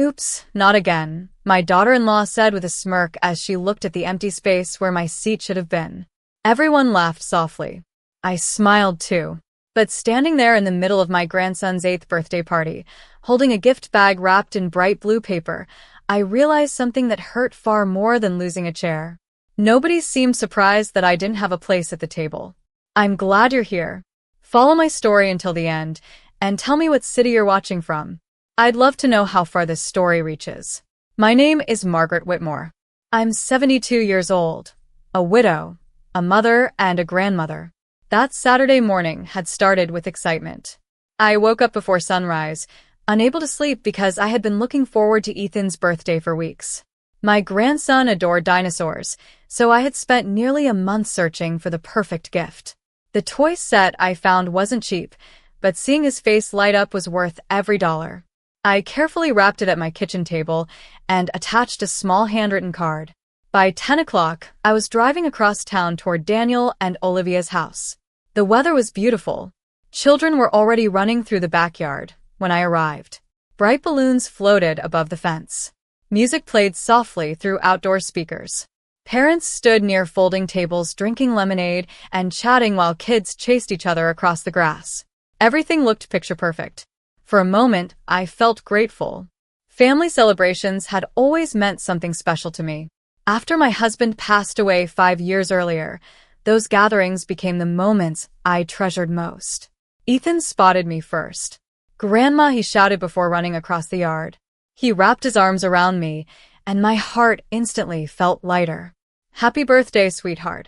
Oops, not again, my daughter-in-law said with a smirk as she looked at the empty space where my seat should have been. Everyone laughed softly. I smiled too. But standing there in the middle of my grandson's 8th birthday party, holding a gift bag wrapped in bright blue paper, I realized something that hurt far more than losing a chair. Nobody seemed surprised that I didn't have a place at the table. I'm glad you're here. Follow my story until the end, and tell me what city you're watching from. I'd love to know how far this story reaches. My name is Margaret Whitmore. I'm 72 years old, a widow, a mother, and a grandmother. That Saturday morning had started with excitement. I woke up before sunrise, unable to sleep because I had been looking forward to Ethan's birthday for weeks. My grandson adored dinosaurs, so I had spent nearly a month searching for the perfect gift. The toy set I found wasn't cheap, but seeing his face light up was worth every dollar. I carefully wrapped it at my kitchen table and attached a small handwritten card. By 10 o'clock, I was driving across town toward Daniel and Olivia's house. The weather was beautiful. Children were already running through the backyard when I arrived. Bright balloons floated above the fence. Music played softly through outdoor speakers. Parents stood near folding tables drinking lemonade and chatting while kids chased each other across the grass. Everything looked picture perfect. For a moment, I felt grateful. Family celebrations had always meant something special to me. After my husband passed away 5 years earlier, those gatherings became the moments I treasured most. Ethan spotted me first. "Grandma," he shouted before running across the yard. He wrapped his arms around me, and my heart instantly felt lighter. "Happy birthday, sweetheart,"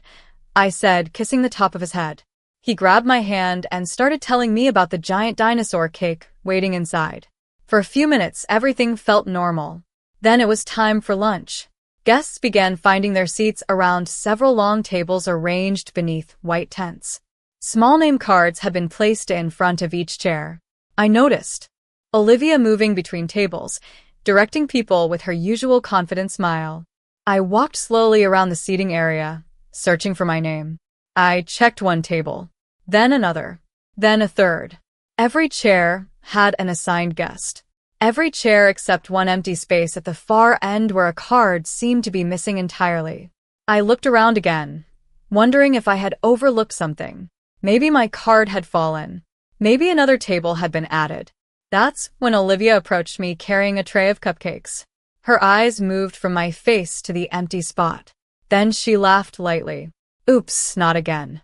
I said, kissing the top of his head. He grabbed my hand and started telling me about the giant dinosaur cake waiting inside. For a few minutes, everything felt normal. Then it was time for lunch. Guests began finding their seats around several long tables arranged beneath white tents. Small name cards had been placed in front of each chair. I noticed Olivia moving between tables, directing people with her usual confident smile. I walked slowly around the seating area, searching for my name. I checked one table, then another, then a third. Every chair had an assigned guest. Every chair except one empty space at the far end where a card seemed to be missing entirely. I looked around again, wondering if I had overlooked something. Maybe my card had fallen. Maybe another table had been added. That's when Olivia approached me carrying a tray of cupcakes. Her eyes moved from my face to the empty spot. Then she laughed lightly. "Oops, not again."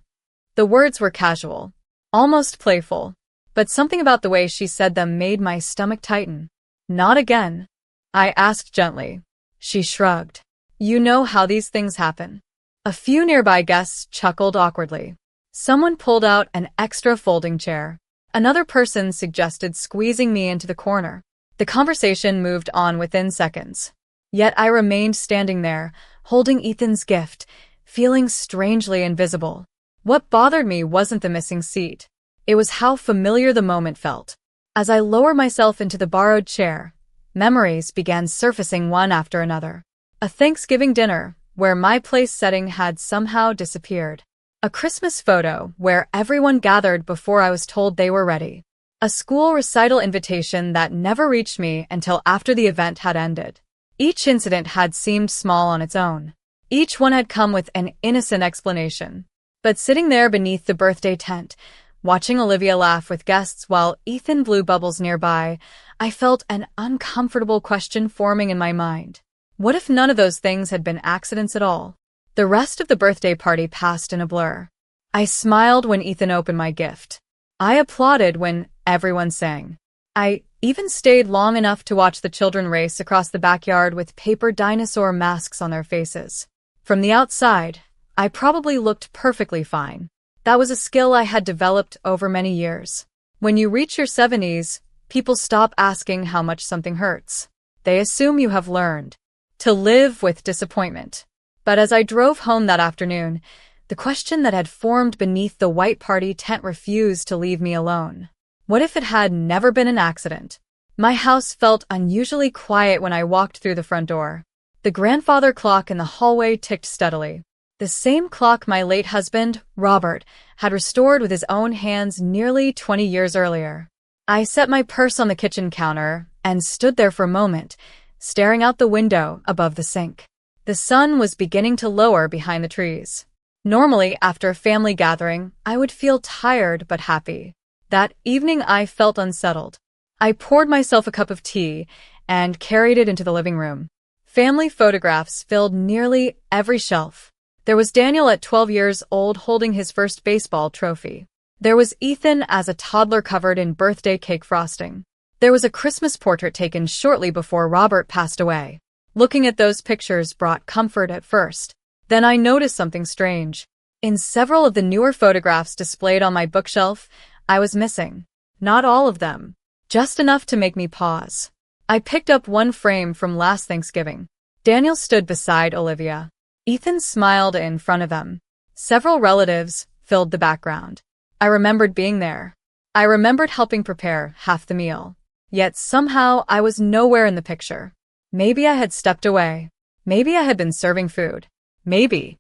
The words were casual, almost playful, but something about the way she said them made my stomach tighten. "Not again?" I asked gently. She shrugged. "You know how these things happen." A few nearby guests chuckled awkwardly. Someone pulled out an extra folding chair. Another person suggested squeezing me into the corner. The conversation moved on within seconds. Yet I remained standing there, holding Ethan's gift, feeling strangely invisible. What bothered me wasn't the missing seat. It was how familiar the moment felt. As I lowered myself into the borrowed chair, memories began surfacing one after another. A Thanksgiving dinner, where my place setting had somehow disappeared. A Christmas photo, where everyone gathered before I was told they were ready. A school recital invitation that never reached me until after the event had ended. Each incident had seemed small on its own. Each one had come with an innocent explanation. But sitting there beneath the birthday tent, watching Olivia laugh with guests while Ethan blew bubbles nearby, I felt an uncomfortable question forming in my mind. What if none of those things had been accidents at all? The rest of the birthday party passed in a blur. I smiled when Ethan opened my gift. I applauded when everyone sang. I even stayed long enough to watch the children race across the backyard with paper dinosaur masks on their faces. From the outside, I probably looked perfectly fine. That was a skill I had developed over many years. When you reach your 70s, people stop asking how much something hurts. They assume you have learned to live with disappointment. But as I drove home that afternoon, the question that had formed beneath the white party tent refused to leave me alone. What if it had never been an accident? My house felt unusually quiet when I walked through the front door. The grandfather clock in the hallway ticked steadily. The same clock my late husband, Robert, had restored with his own hands nearly 20 years earlier. I set my purse on the kitchen counter and stood there for a moment, staring out the window above the sink. The sun was beginning to lower behind the trees. Normally, after a family gathering, I would feel tired but happy. That evening I felt unsettled. I poured myself a cup of tea and carried it into the living room. Family photographs filled nearly every shelf. There was Daniel at 12 years old holding his first baseball trophy. There was Ethan as a toddler covered in birthday cake frosting. There was a Christmas portrait taken shortly before Robert passed away. Looking at those pictures brought comfort at first. Then I noticed something strange. In several of the newer photographs displayed on my bookshelf, I was missing. Not all of them. Just enough to make me pause. I picked up one frame from last Thanksgiving. Daniel stood beside Olivia. Ethan smiled in front of them. Several relatives filled the background. I remembered being there. I remembered helping prepare half the meal. Yet somehow I was nowhere in the picture. Maybe I had stepped away. Maybe I had been serving food. Maybe.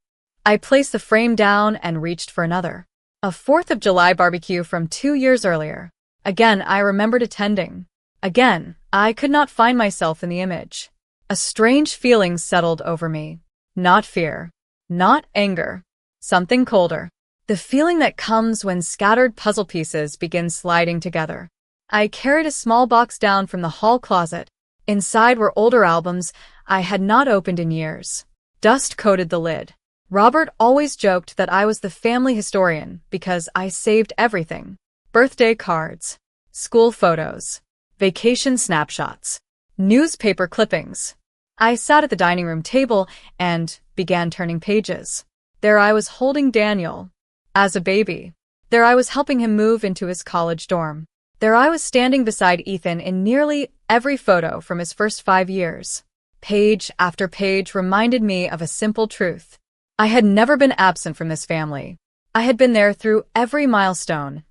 I placed the frame down and reached for another. A 4th of July barbecue from 2 years earlier. Again, I remembered attending. Again, I could not find myself in the image. A strange feeling settled over me. Not fear. Not anger. Something colder. The feeling that comes when scattered puzzle pieces begin sliding together. I carried a small box down from the hall closet. Inside were older albums I had not opened in years. Dust coated the lid. Robert always joked that I was the family historian because I saved everything. Birthday cards, school photos, vacation snapshots, newspaper clippings. I sat at the dining room table and began turning pages. There I was holding Daniel as a baby. There I was helping him move into his college dorm. There I was standing beside Ethan in nearly every photo from his first 5 years. Page after page reminded me of a simple truth. I had never been absent from this family. I had been there through every milestone,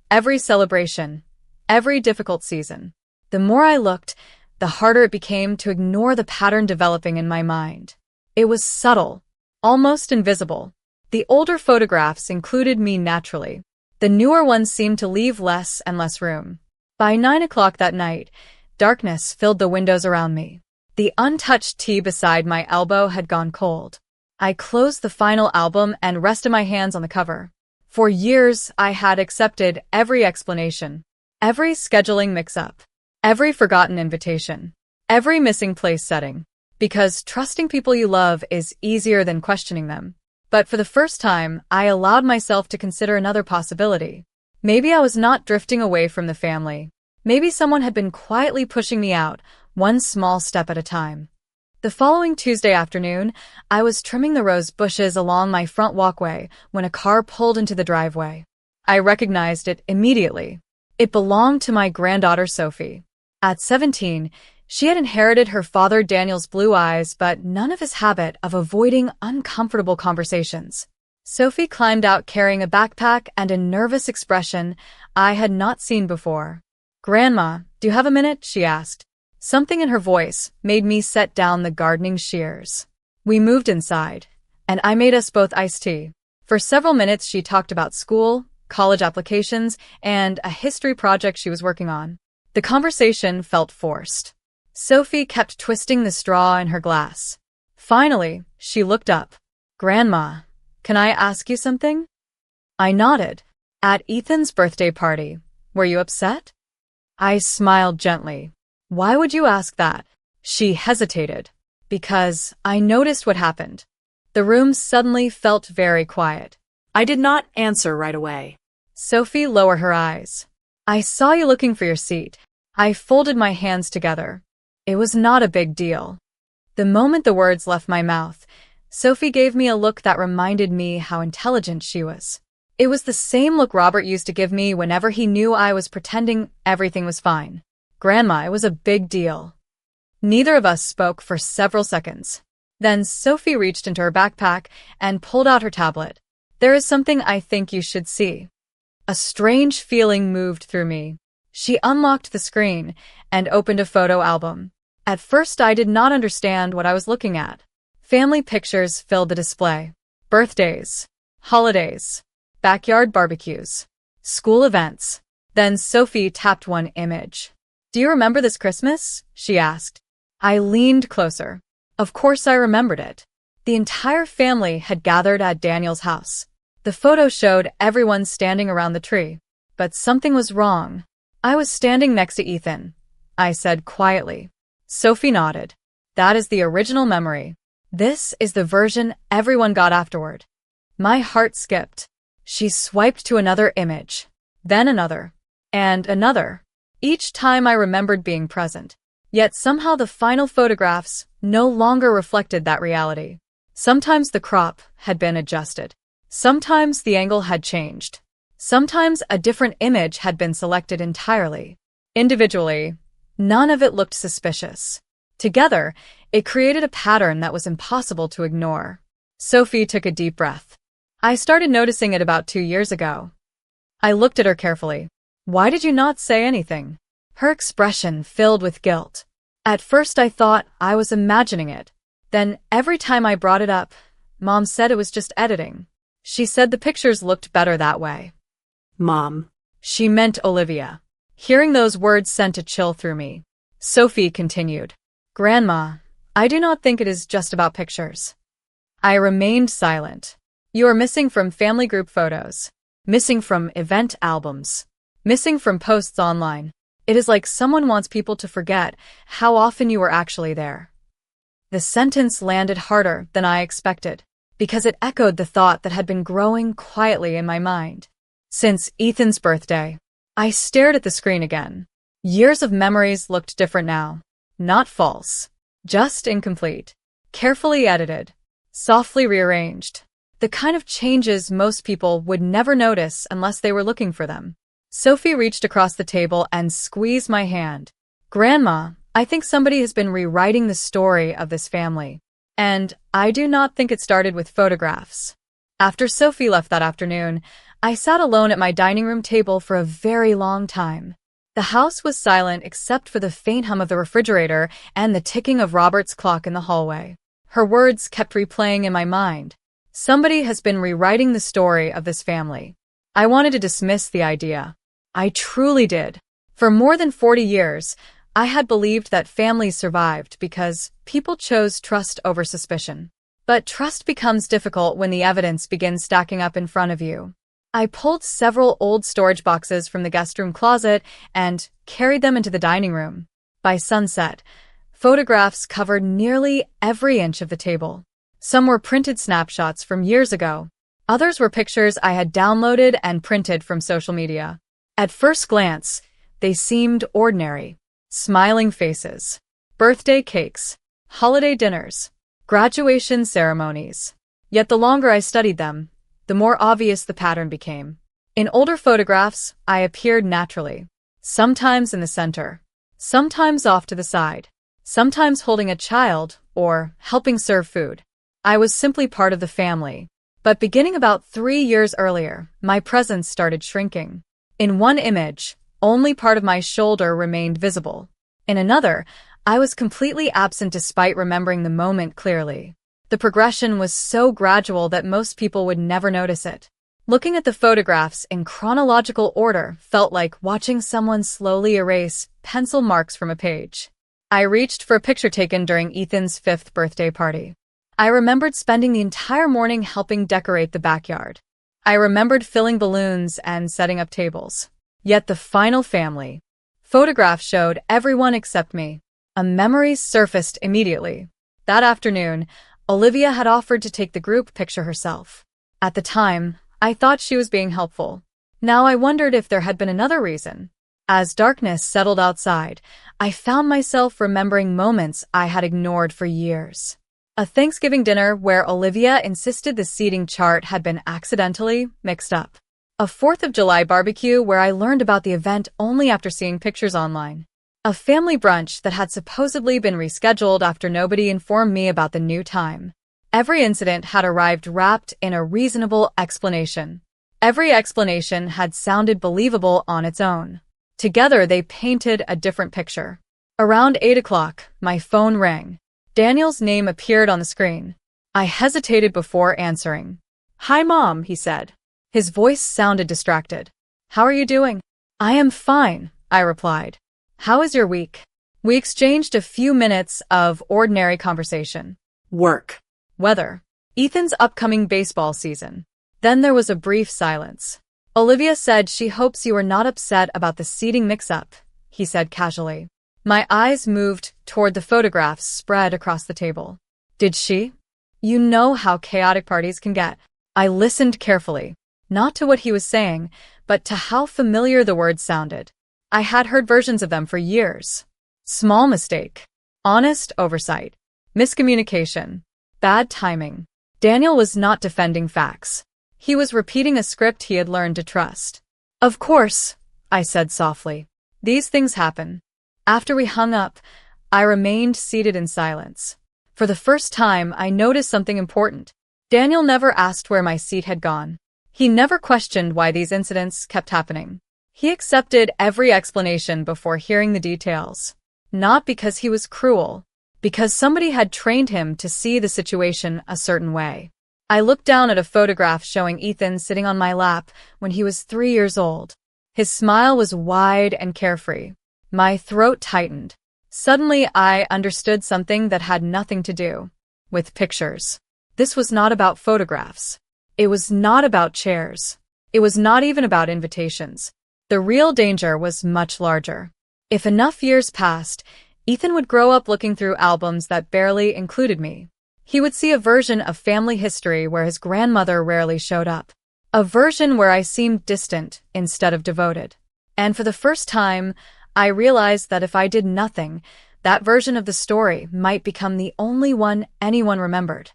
every celebration, every difficult season. The more I looked, the harder it became to ignore the pattern developing in my mind. It was subtle, almost invisible. The older photographs included me naturally. The newer ones seemed to leave less and less room. By 9 o'clock that night, darkness filled the windows around me. The untouched tea beside my elbow had gone cold. I closed the final album and rested my hands on the cover. For years, I had accepted every explanation, every scheduling mix-up, every forgotten invitation, every missing place setting, because trusting people you love is easier than questioning them. But for the first time, I allowed myself to consider another possibility. Maybe I was not drifting away from the family. Maybe someone had been quietly pushing me out, one small step at a time. The following Tuesday afternoon, I was trimming the rose bushes along my front walkway when a car pulled into the driveway. I recognized it immediately. It belonged to my granddaughter Sophie. At 17, she had inherited her father Daniel's blue eyes, but none of his habit of avoiding uncomfortable conversations. Sophie climbed out carrying a backpack and a nervous expression I had not seen before. "Grandma, do you have a minute?" she asked. Something in her voice made me set down the gardening shears. We moved inside, and I made us both iced tea. For several minutes she talked about school, college applications, and a history project she was working on. The conversation felt forced. Sophie kept twisting the straw in her glass. Finally, she looked up. "Grandma, can I ask you something?" I nodded. "At Ethan's birthday party, were you upset?" I smiled gently. "Why would you ask that?" She hesitated. "Because I noticed what happened." The room suddenly felt very quiet. I did not answer right away. Sophie lowered her eyes. "I saw you looking for your seat." I folded my hands together. It was not a big deal. The moment the words left my mouth, Sophie gave me a look that reminded me how intelligent she was. It was the same look Robert used to give me whenever he knew I was pretending everything was fine. "Grandma, it was a big deal." Neither of us spoke for several seconds. Then Sophie reached into her backpack and pulled out her tablet. "There is something I think you should see." A strange feeling moved through me. She unlocked the screen and opened a photo album. At first I did not understand what I was looking at. Family pictures filled the display. Birthdays, holidays, backyard barbecues, school events. Then Sophie tapped one image. "Do you remember this Christmas?" she asked. I leaned closer. Of course I remembered it. The entire family had gathered at Daniel's house. The photo showed everyone standing around the tree. But something was wrong. I was standing next to Ethan, I said quietly. Sophie nodded. That is the original memory. This is the version everyone got afterward. My heart skipped. She swiped to another image, then another, and another. Each time I remembered being present. Yet somehow the final photographs no longer reflected that reality. Sometimes the crop had been adjusted. Sometimes the angle had changed. Sometimes a different image had been selected entirely. Individually, none of it looked suspicious. Together, it created a pattern that was impossible to ignore. Sophie took a deep breath. I started noticing it about 2 years ago. I looked at her carefully. Why did you not say anything? Her expression filled with guilt. At first I thought I was imagining it. Then every time I brought it up, Mom said it was just editing. She said the pictures looked better that way. Mom. She meant Olivia. Hearing those words sent a chill through me. Sophie continued. Grandma, I do not think it is just about pictures. I remained silent. You are missing from family group photos. Missing from event albums. Missing from posts online. It is like someone wants people to forget how often you were actually there. The sentence landed harder than I expected, because it echoed the thought that had been growing quietly in my mind. Since Ethan's birthday, I stared at the screen again. Years of memories looked different now. Not false, just incomplete. Carefully edited, softly rearranged. The kind of changes most people would never notice unless they were looking for them. Sophie reached across the table and squeezed my hand. Grandma, I think somebody has been rewriting the story of this family. And I do not think it started with photographs. After Sophie left that afternoon, I sat alone at my dining room table for a very long time. The house was silent except for the faint hum of the refrigerator and the ticking of Robert's clock in the hallway. Her words kept replaying in my mind. Somebody has been rewriting the story of this family. I wanted to dismiss the idea. I truly did. For more than 40 years, I had believed that families survived because people chose trust over suspicion. But trust becomes difficult when the evidence begins stacking up in front of you. I pulled several old storage boxes from the guest room closet and carried them into the dining room. By sunset, photographs covered nearly every inch of the table. Some were printed snapshots from years ago. Others were pictures I had downloaded and printed from social media. At first glance, they seemed ordinary. Smiling faces, birthday cakes, holiday dinners, graduation ceremonies. Yet the longer I studied them, the more obvious the pattern became. In older photographs, I appeared naturally, sometimes in the center, sometimes off to the side, sometimes holding a child or helping serve food. I was simply part of the family. But beginning about 3 years earlier, my presence started shrinking. In one image, only part of my shoulder remained visible. In another, I was completely absent despite remembering the moment clearly. The progression was so gradual that most people would never notice it. Looking at the photographs in chronological order felt like watching someone slowly erase pencil marks from a page. I reached for a picture taken during Ethan's 5th birthday party. I remembered spending the entire morning helping decorate the backyard. I remembered filling balloons and setting up tables. Yet the final family photograph showed everyone except me. A memory surfaced immediately. That afternoon, Olivia had offered to take the group picture herself. At the time, I thought she was being helpful. Now I wondered if there had been another reason. As darkness settled outside, I found myself remembering moments I had ignored for years. A Thanksgiving dinner where Olivia insisted the seating chart had been accidentally mixed up. A 4th of July barbecue where I learned about the event only after seeing pictures online. A family brunch that had supposedly been rescheduled after nobody informed me about the new time. Every incident had arrived wrapped in a reasonable explanation. Every explanation had sounded believable on its own. Together they painted a different picture. Around 8 o'clock, my phone rang. Daniel's name appeared on the screen. I hesitated before answering. "Hi, Mom," he said. His voice sounded distracted. "How are you doing?" I am fine, I replied. How is your week? We exchanged a few minutes of ordinary conversation. Work. Weather. Ethan's upcoming baseball season. Then there was a brief silence. Olivia said she hopes you are not upset about the seating mix-up, he said casually. My eyes moved toward the photographs spread across the table. Did she? You know how chaotic parties can get. I listened carefully, not to what he was saying, but to how familiar the words sounded. I had heard versions of them for years. Small mistake. Honest oversight. Miscommunication. Bad timing. Daniel was not defending facts. He was repeating a script he had learned to trust. Of course, I said softly. These things happen. After we hung up, I remained seated in silence. For the first time, I noticed something important. Daniel never asked where my seat had gone. He never questioned why these incidents kept happening. He accepted every explanation before hearing the details. Not because he was cruel, because somebody had trained him to see the situation a certain way. I looked down at a photograph showing Ethan sitting on my lap when he was 3 years old. His smile was wide and carefree. My throat tightened. Suddenly, I understood something that had nothing to do with pictures. This was not about photographs. It was not about chairs. It was not even about invitations. The real danger was much larger. If enough years passed, Ethan would grow up looking through albums that barely included me. He would see a version of family history where his grandmother rarely showed up. A version where I seemed distant instead of devoted. And for the first time, I realized that if I did nothing, that version of the story might become the only one anyone remembered.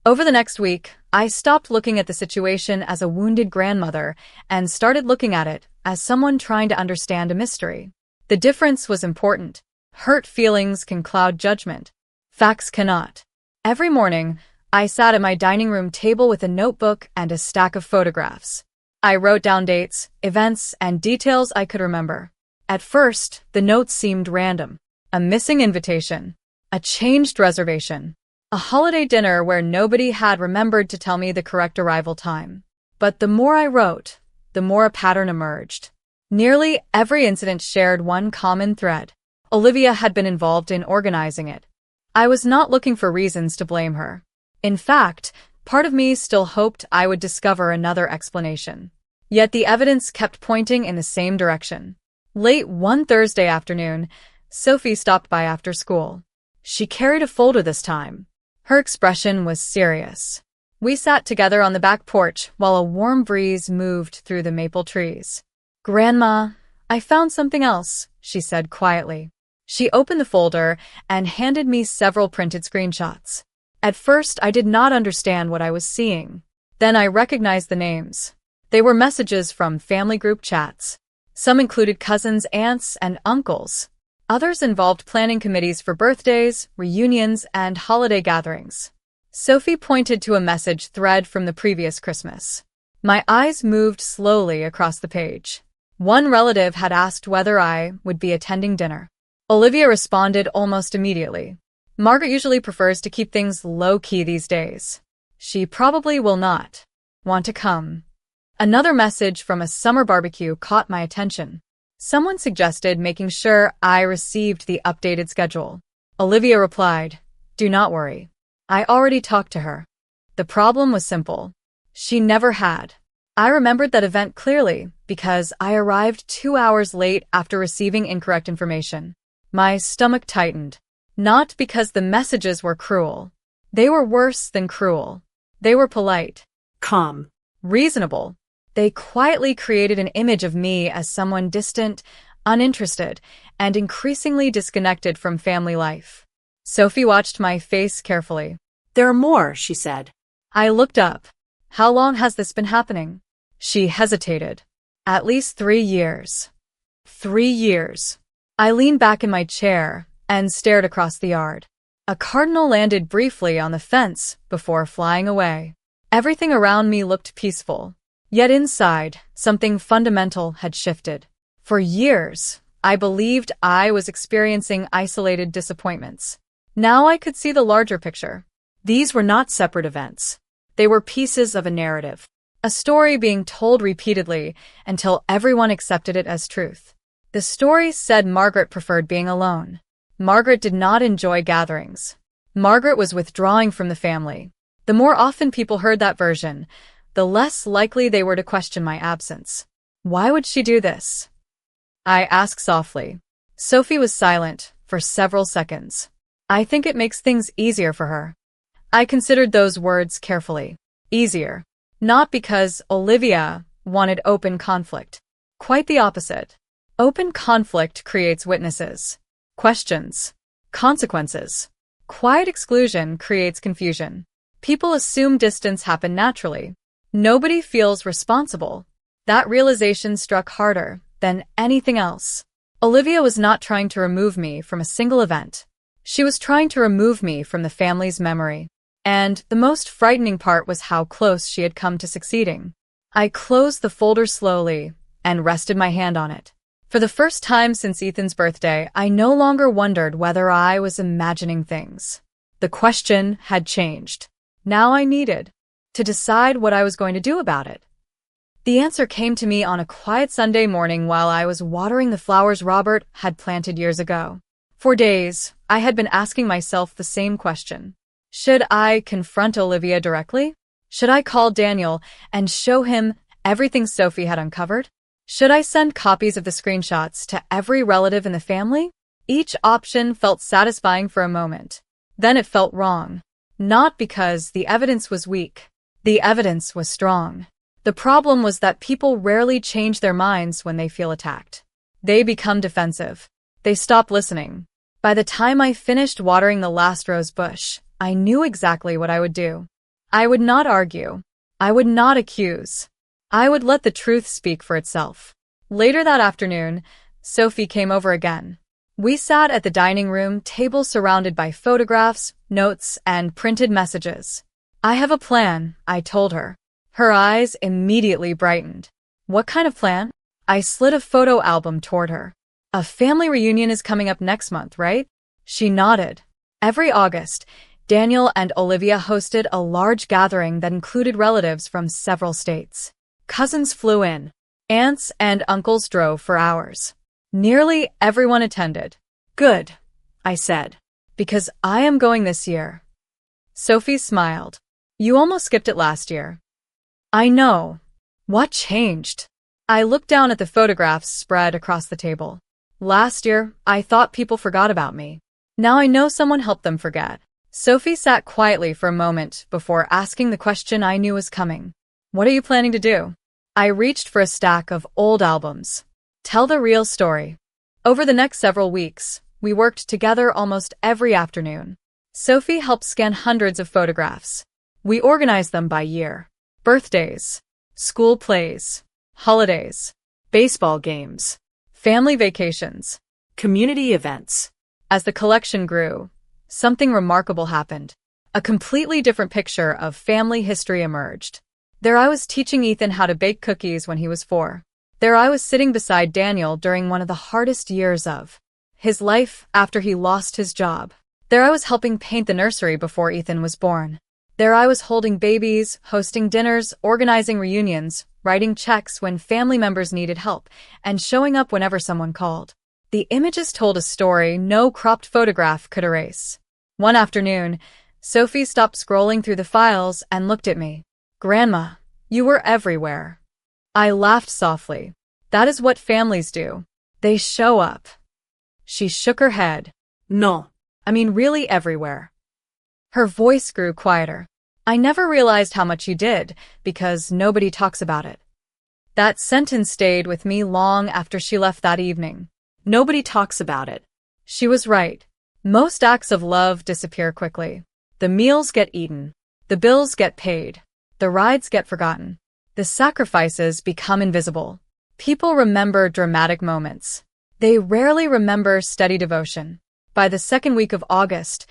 Over the next week, I stopped looking at the situation as a wounded grandmother and started looking at it as someone trying to understand a mystery. The difference was important. Hurt feelings can cloud judgment. Facts cannot. Every morning, I sat at my dining room table with a notebook and a stack of photographs. I wrote down dates, events, and details I could remember. At first, the notes seemed random. A missing invitation. A changed reservation. A holiday dinner where nobody had remembered to tell me the correct arrival time. But the more I wrote, the more a pattern emerged. Nearly every incident shared one common thread. Olivia had been involved in organizing it. I was not looking for reasons to blame her. In fact, part of me still hoped I would discover another explanation. Yet the evidence kept pointing in the same direction. Late one Thursday afternoon, Sophie stopped by after school. She carried a folder this time. Her expression was serious. We sat together on the back porch while a warm breeze moved through the maple trees. "Grandma, I found something else," she said quietly. She opened the folder and handed me several printed screenshots. At first, I did not understand what I was seeing. Then I recognized the names. They were messages from family group chats. Some included cousins, aunts, and uncles. Others involved planning committees for birthdays, reunions, and holiday gatherings. Sophie pointed to a message thread from the previous Christmas. My eyes moved slowly across the page. One relative had asked whether I would be attending dinner. Olivia responded almost immediately. Margaret usually prefers to keep things low-key these days. She probably will not want to come. Another message from a summer barbecue caught my attention. Someone suggested making sure I received the updated schedule. Olivia replied, "Do not worry. I already talked to her." The problem was simple. She never had. I remembered that event clearly because I arrived 2 hours late after receiving incorrect information. My stomach tightened. Not because the messages were cruel. They were worse than cruel. They were polite. Calm. Reasonable. They quietly created an image of me as someone distant, uninterested, and increasingly disconnected from family life. Sophie watched my face carefully. "There are more," she said. I looked up. "How long has this been happening?" She hesitated. "At least 3 years." 3 years. I leaned back in my chair and stared across the yard. A cardinal landed briefly on the fence before flying away. Everything around me looked peaceful. Yet inside, something fundamental had shifted. For years, I believed I was experiencing isolated disappointments. Now I could see the larger picture. These were not separate events. They were pieces of a narrative. A story being told repeatedly until everyone accepted it as truth. The story said Margaret preferred being alone. Margaret did not enjoy gatherings. Margaret was withdrawing from the family. The more often people heard that version, the less likely they were to question my absence. Why would she do this? I asked softly. Sophie was silent for several seconds. I think it makes things easier for her. I considered those words carefully. Easier. Not because Olivia wanted open conflict. Quite the opposite. Open conflict creates witnesses, questions, consequences. Quiet exclusion creates confusion. People assume distance happened naturally. Nobody feels responsible. That realization struck harder than anything else. Olivia was not trying to remove me from a single event. She was trying to remove me from the family's memory. And the most frightening part was how close she had come to succeeding. I closed the folder slowly and rested my hand on it. For the first time since Ethan's birthday, I no longer wondered whether I was imagining things. The question had changed. Now I needed to decide what I was going to do about it. The answer came to me on a quiet Sunday morning while I was watering the flowers Robert had planted years ago. For days, I had been asking myself the same question. Should I confront Olivia directly? Should I call Daniel and show him everything Sophie had uncovered? Should I send copies of the screenshots to every relative in the family? Each option felt satisfying for a moment. Then it felt wrong. Not because the evidence was weak. The evidence was strong. The problem was that people rarely change their minds when they feel attacked. They become defensive. They stop listening. By the time I finished watering the last rose bush, I knew exactly what I would do. I would not argue. I would not accuse. I would let the truth speak for itself. Later that afternoon, Sophie came over again. We sat at the dining room table surrounded by photographs, notes, and printed messages. I have a plan, I told her. Her eyes immediately brightened. What kind of plan? I slid a photo album toward her. A family reunion is coming up next month, right? She nodded. Every August, Daniel and Olivia hosted a large gathering that included relatives from several states. Cousins flew in. Aunts and uncles drove for hours. Nearly everyone attended. Good, I said, because I am going this year. Sophie smiled. You almost skipped it last year. I know. What changed? I looked down at the photographs spread across the table. Last year, I thought people forgot about me. Now I know someone helped them forget. Sophie sat quietly for a moment before asking the question I knew was coming. What are you planning to do? I reached for a stack of old albums. Tell the real story. Over the next several weeks, we worked together almost every afternoon. Sophie helped scan hundreds of photographs. We organized them by year. Birthdays, school plays, holidays, baseball games, family vacations, community events. As the collection grew, something remarkable happened. A completely different picture of family history emerged. There I was teaching Ethan how to bake cookies when he was 4. There I was sitting beside Daniel during one of the hardest years of his life after he lost his job. There I was helping paint the nursery before Ethan was born. There I was holding babies, hosting dinners, organizing reunions, writing checks when family members needed help, and showing up whenever someone called. The images told a story no cropped photograph could erase. One afternoon, Sophie stopped scrolling through the files and looked at me. Grandma, you were everywhere. I laughed softly. That is what families do. They show up. She shook her head. No. I mean really everywhere. Her voice grew quieter. I never realized how much you did, because nobody talks about it. That sentence stayed with me long after she left that evening. Nobody talks about it. She was right. Most acts of love disappear quickly. The meals get eaten. The bills get paid. The rides get forgotten. The sacrifices become invisible. People remember dramatic moments. They rarely remember steady devotion. By the second week of August,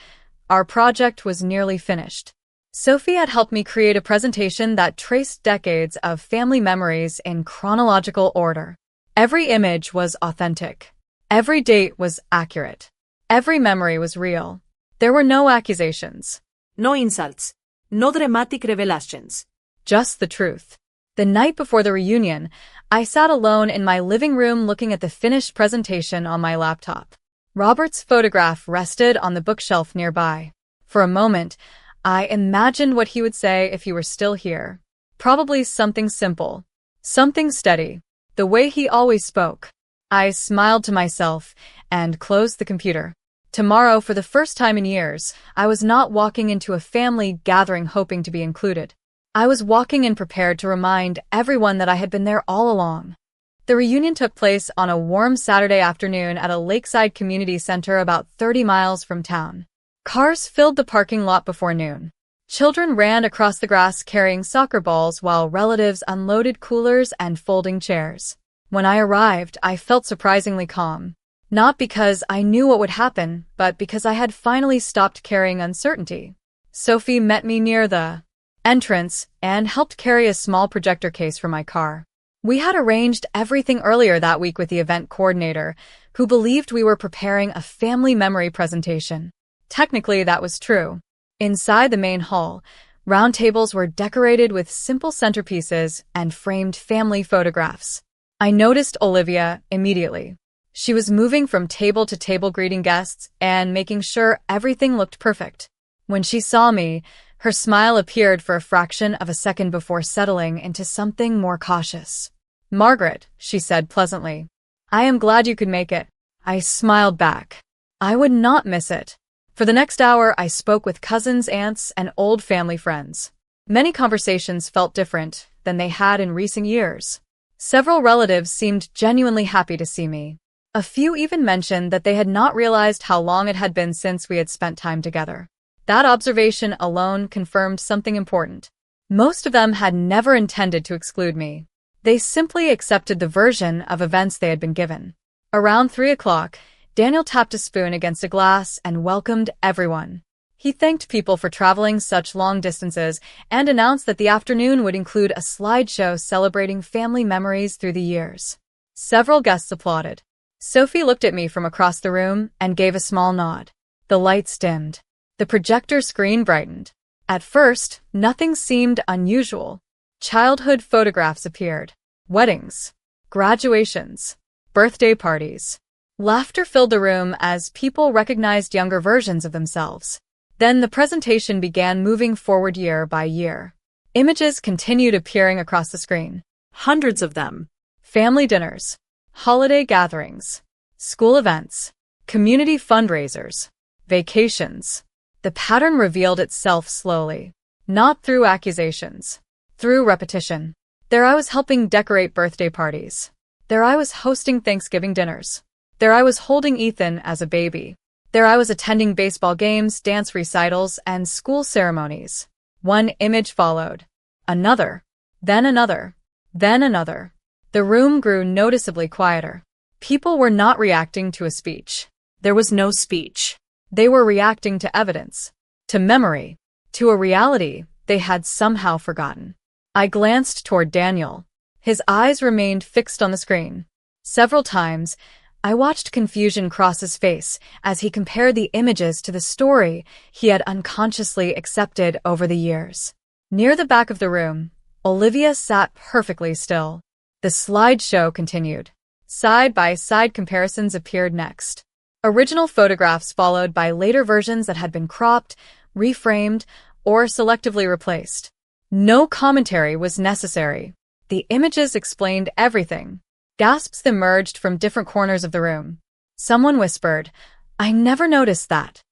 our project was nearly finished. Sophie had helped me create a presentation that traced decades of family memories in chronological order. Every image was authentic. Every date was accurate. Every memory was real. There were no accusations. No insults. No dramatic revelations. Just the truth. The night before the reunion, I sat alone in my living room looking at the finished presentation on my laptop. Robert's photograph rested on the bookshelf nearby. For a moment, I imagined what he would say if he were still here. Probably something simple. Something steady. The way he always spoke. I smiled to myself and closed the computer. Tomorrow, for the first time in years, I was not walking into a family gathering hoping to be included. I was walking in prepared to remind everyone that I had been there all along. The reunion took place on a warm Saturday afternoon at a lakeside community center about 30 miles from town. Cars filled the parking lot before noon. Children ran across the grass carrying soccer balls while relatives unloaded coolers and folding chairs. When I arrived, I felt surprisingly calm. Not because I knew what would happen, but because I had finally stopped carrying uncertainty. Sophie met me near the entrance and helped carry a small projector case for my car. We had arranged everything earlier that week with the event coordinator, who believed we were preparing a family memory presentation. Technically, that was true. Inside the main hall, round tables were decorated with simple centerpieces and framed family photographs. I noticed Olivia immediately. She was moving from table to table greeting guests and making sure everything looked perfect. When she saw me, her smile appeared for a fraction of a second before settling into something more cautious. "Margaret," she said pleasantly. "I am glad you could make it." I smiled back. I would not miss it. For the next hour, I spoke with cousins, aunts, and old family friends. Many conversations felt different than they had in recent years. Several relatives seemed genuinely happy to see me. A few even mentioned that they had not realized how long it had been since we had spent time together. That observation alone confirmed something important. Most of them had never intended to exclude me. They simply accepted the version of events they had been given. Around 3 o'clock, Daniel tapped a spoon against a glass and welcomed everyone. He thanked people for traveling such long distances and announced that the afternoon would include a slideshow celebrating family memories through the years. Several guests applauded. Sophie looked at me from across the room and gave a small nod. The lights dimmed. The projector screen brightened. At first, nothing seemed unusual. Childhood photographs appeared. Weddings. Graduations. Birthday parties. Laughter filled the room as people recognized younger versions of themselves. Then the presentation began moving forward year by year. Images continued appearing across the screen. Hundreds of them. Family dinners. Holiday gatherings, school events, community fundraisers, vacations. The pattern revealed itself slowly, not through accusations, through repetition. There I was helping decorate birthday parties. There I was hosting Thanksgiving dinners. There I was holding Ethan as a baby. There I was attending baseball games, dance recitals, and school ceremonies. One image followed. Another. Then another. Then another. The room grew noticeably quieter. People were not reacting to a speech. There was no speech. They were reacting to evidence, to memory, to a reality they had somehow forgotten. I glanced toward Daniel. His eyes remained fixed on the screen. Several times, I watched confusion cross his face as he compared the images to the story he had unconsciously accepted over the years. Near the back of the room, Olivia sat perfectly still. The slideshow continued. Side-by-side comparisons appeared next. Original photographs followed by later versions that had been cropped, reframed, or selectively replaced. No commentary was necessary. The images explained everything. Gasps emerged from different corners of the room. Someone whispered, "I never noticed that."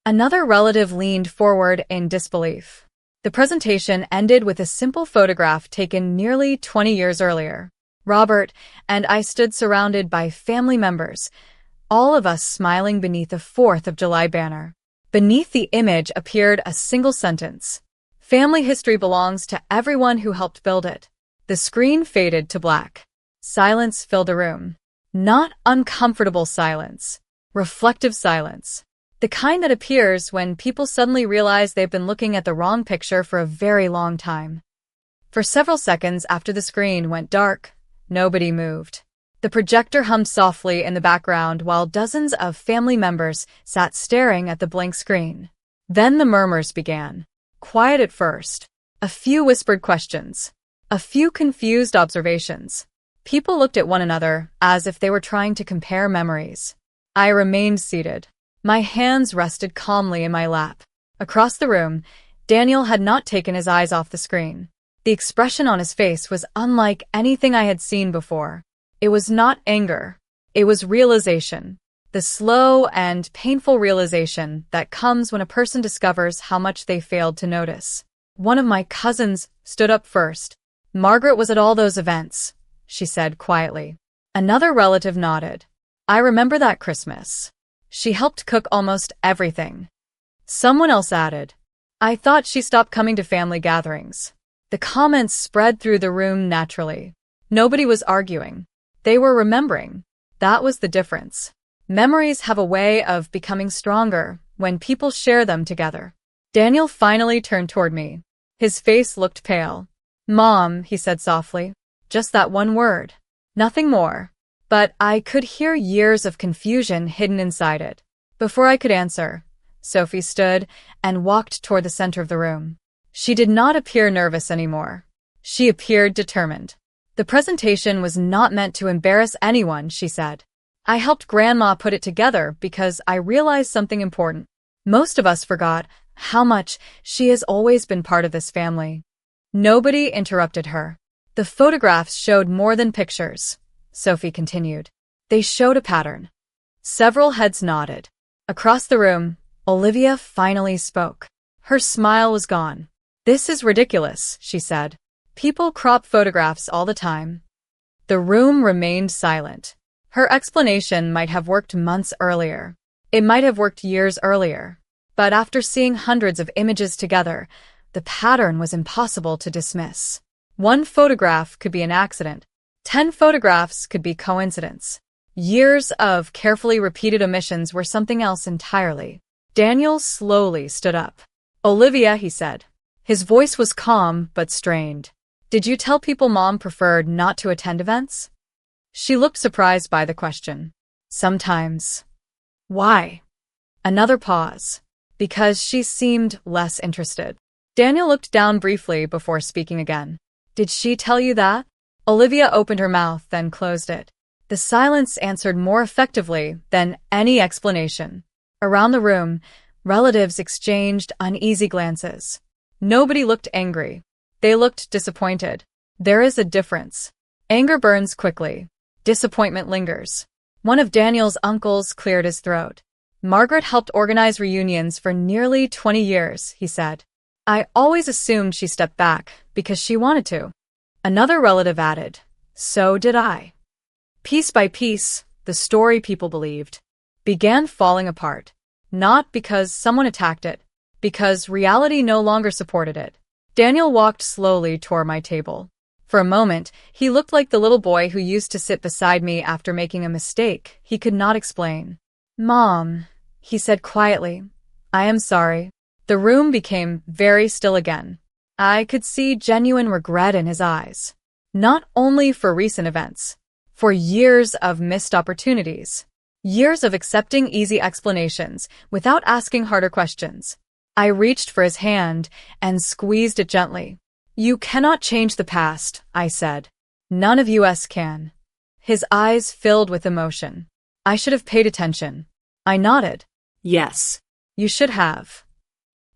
Another relative leaned forward in disbelief. The presentation ended with a simple photograph taken nearly 20 years earlier. Robert and I stood surrounded by family members, all of us smiling beneath a 4th of July banner. Beneath the image appeared a single sentence. "Family history belongs to everyone who helped build it." The screen faded to black. Silence filled the room. Not uncomfortable silence. Reflective silence. The kind that appears when people suddenly realize they've been looking at the wrong picture for a very long time. For several seconds after the screen went dark, nobody moved. The projector hummed softly in the background while dozens of family members sat staring at the blank screen. Then the murmurs began. Quiet at first. A few whispered questions. A few confused observations. People looked at one another as if they were trying to compare memories. I remained seated. My hands rested calmly in my lap. Across the room, Daniel had not taken his eyes off the screen. The expression on his face was unlike anything I had seen before. It was not anger. It was realization. The slow and painful realization that comes when a person discovers how much they failed to notice. One of my cousins stood up first. "Margaret was at all those events," she said quietly. Another relative nodded. "I remember that Christmas. She helped cook almost everything." Someone else added, "I thought she stopped coming to family gatherings." The comments spread through the room naturally. Nobody was arguing. They were remembering. That was the difference. Memories have a way of becoming stronger when people share them together. Daniel finally turned toward me. His face looked pale. "Mom," he said softly. Just that one word. Nothing more. But I could hear years of confusion hidden inside it. Before I could answer, Sophie stood and walked toward the center of the room. She did not appear nervous anymore. She appeared determined. "The presentation was not meant to embarrass anyone," she said. "I helped Grandma put it together because I realized something important. Most of us forgot how much she has always been part of this family." Nobody interrupted her. "The photographs showed more than pictures," Sophie continued. "They showed a pattern." Several heads nodded. Across the room, Olivia finally spoke. Her smile was gone. "This is ridiculous," she said. "People crop photographs all the time." The room remained silent. Her explanation might have worked months earlier. It might have worked years earlier. But after seeing hundreds of images together, the pattern was impossible to dismiss. One photograph could be an accident. 10 photographs could be coincidence. Years of carefully repeated omissions were something else entirely. Daniel slowly stood up. "Olivia," he said. His voice was calm but strained. "Did you tell people Mom preferred not to attend events?" She looked surprised by the question. "Sometimes." "Why?" Another pause. "Because she seemed less interested." Daniel looked down briefly before speaking again. "Did she tell you that?" Olivia opened her mouth, then closed it. The silence answered more effectively than any explanation. Around the room, relatives exchanged uneasy glances. Nobody looked angry. They looked disappointed. There is a difference. Anger burns quickly. Disappointment lingers. One of Daniel's uncles cleared his throat. "Margaret helped organize reunions for nearly 20 years, he said. "I always assumed she stepped back because she wanted to." Another relative added, "So did I." Piece by piece, the story people believed began falling apart. Not because someone attacked it, because reality no longer supported it. Daniel walked slowly toward my table. For a moment, he looked like the little boy who used to sit beside me after making a mistake he could not explain. "Mom," he said quietly, "I am sorry." The room became very still again. I could see genuine regret in his eyes. Not only for recent events, for years of missed opportunities. Years of accepting easy explanations without asking harder questions. I reached for his hand and squeezed it gently. "You cannot change the past," I said. "None of us can." His eyes filled with emotion. "I should have paid attention." I nodded. Yes. "You should have."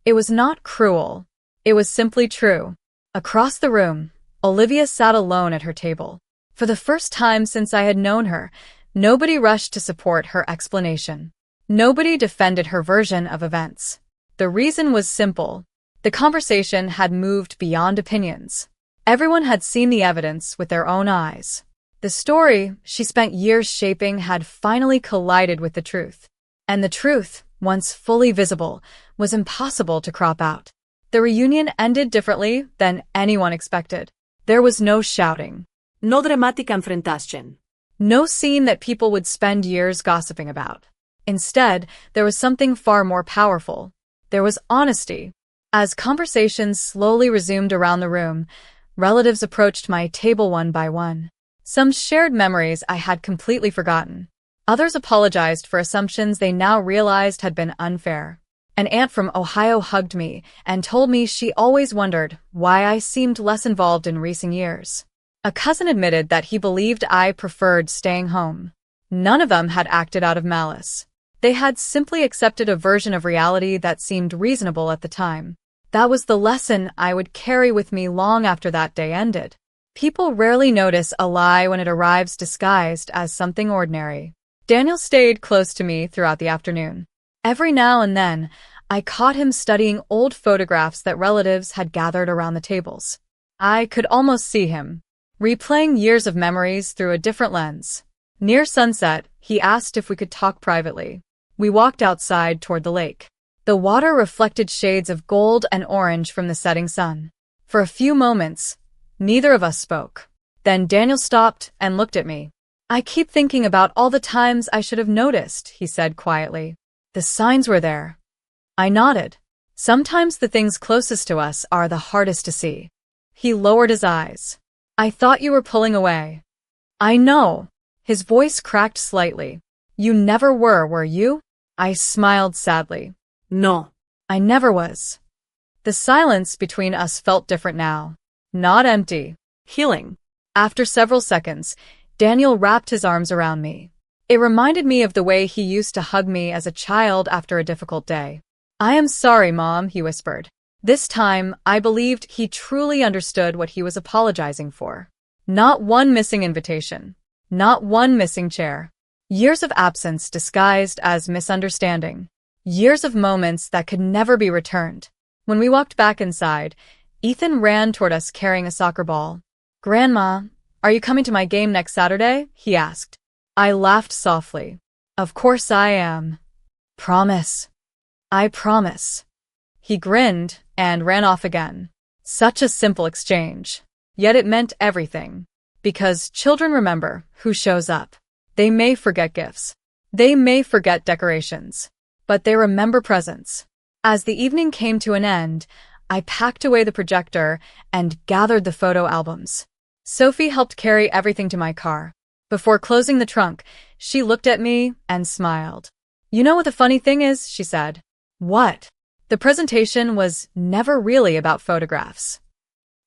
It was not cruel. It was simply true. Across the room, Olivia sat alone at her table. For the first time since I had known her, nobody rushed to support her explanation. Nobody defended her version of events. The reason was simple. The conversation had moved beyond opinions. Everyone had seen the evidence with their own eyes. The story she spent years shaping had finally collided with the truth. And the truth, once fully visible, was impossible to crop out. The reunion ended differently than anyone expected. There was no shouting. No dramática enfrentación. No scene that people would spend years gossiping about. Instead, there was something far more powerful. There was honesty. As conversations slowly resumed around the room, relatives approached my table one by one. Some shared memories I had completely forgotten. Others apologized for assumptions they now realized had been unfair. An aunt from Ohio hugged me and told me she always wondered why I seemed less involved in recent years. A cousin admitted that he believed I preferred staying home. None of them had acted out of malice. They had simply accepted a version of reality that seemed reasonable at the time. That was the lesson I would carry with me long after that day ended. People rarely notice a lie when it arrives disguised as something ordinary. Daniel stayed close to me throughout the afternoon. Every now and then, I caught him studying old photographs that relatives had gathered around the tables. I could almost see him, replaying years of memories through a different lens. Near sunset, he asked if we could talk privately. We walked outside toward the lake. The water reflected shades of gold and orange from the setting sun. For a few moments, neither of us spoke. Then Daniel stopped and looked at me. "I keep thinking about all the times I should have noticed," he said quietly. "The signs were there." I nodded. Sometimes the things closest to us are the hardest to see. He lowered his eyes. "I thought you were pulling away." "I know." His voice cracked slightly. "You never were you?" I smiled sadly. No. I never was. The silence between us felt different now. Not empty. Healing. After several seconds, Daniel wrapped his arms around me. It reminded me of the way he used to hug me as a child after a difficult day. "I am sorry, Mom," he whispered. This time, I believed he truly understood what he was apologizing for. Not one missing invitation. Not one missing chair. Years of absence disguised as misunderstanding. Years of moments that could never be returned. When we walked back inside, Ethan ran toward us carrying a soccer ball. "Grandma, are you coming to my game next Saturday?" he asked. I laughed softly. "Of course I am." "Promise." "I promise." He grinned and ran off again. Such a simple exchange. Yet it meant everything. Because children remember who shows up. They may forget gifts. They may forget decorations. But they remember presents. As the evening came to an end, I packed away the projector and gathered the photo albums. Sophie helped carry everything to my car. Before closing the trunk, she looked at me and smiled. "You know what the funny thing is?" she said. "What?" "The presentation was never really about photographs."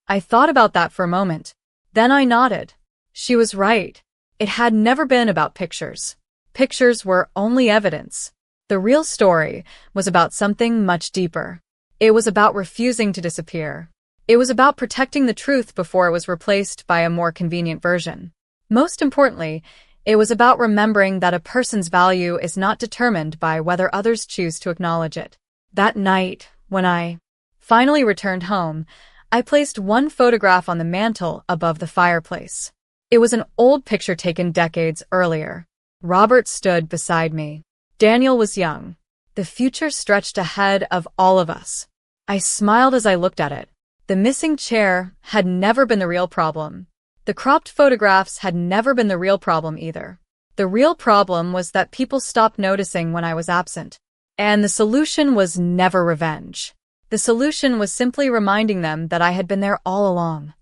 I thought about that for a moment. Then I nodded. She was right. It had never been about pictures. Pictures were only evidence. The real story was about something much deeper. It was about refusing to disappear. It was about protecting the truth before it was replaced by a more convenient version. Most importantly, it was about remembering that a person's value is not determined by whether others choose to acknowledge it. That night, when I finally returned home, I placed one photograph on the mantel above the fireplace. It was an old picture taken decades earlier. Robert stood beside me. Daniel was young. The future stretched ahead of all of us. I smiled as I looked at it. The missing chair had never been the real problem. The cropped photographs had never been the real problem either. The real problem was that people stopped noticing when I was absent. And the solution was never revenge. The solution was simply reminding them that I had been there all along.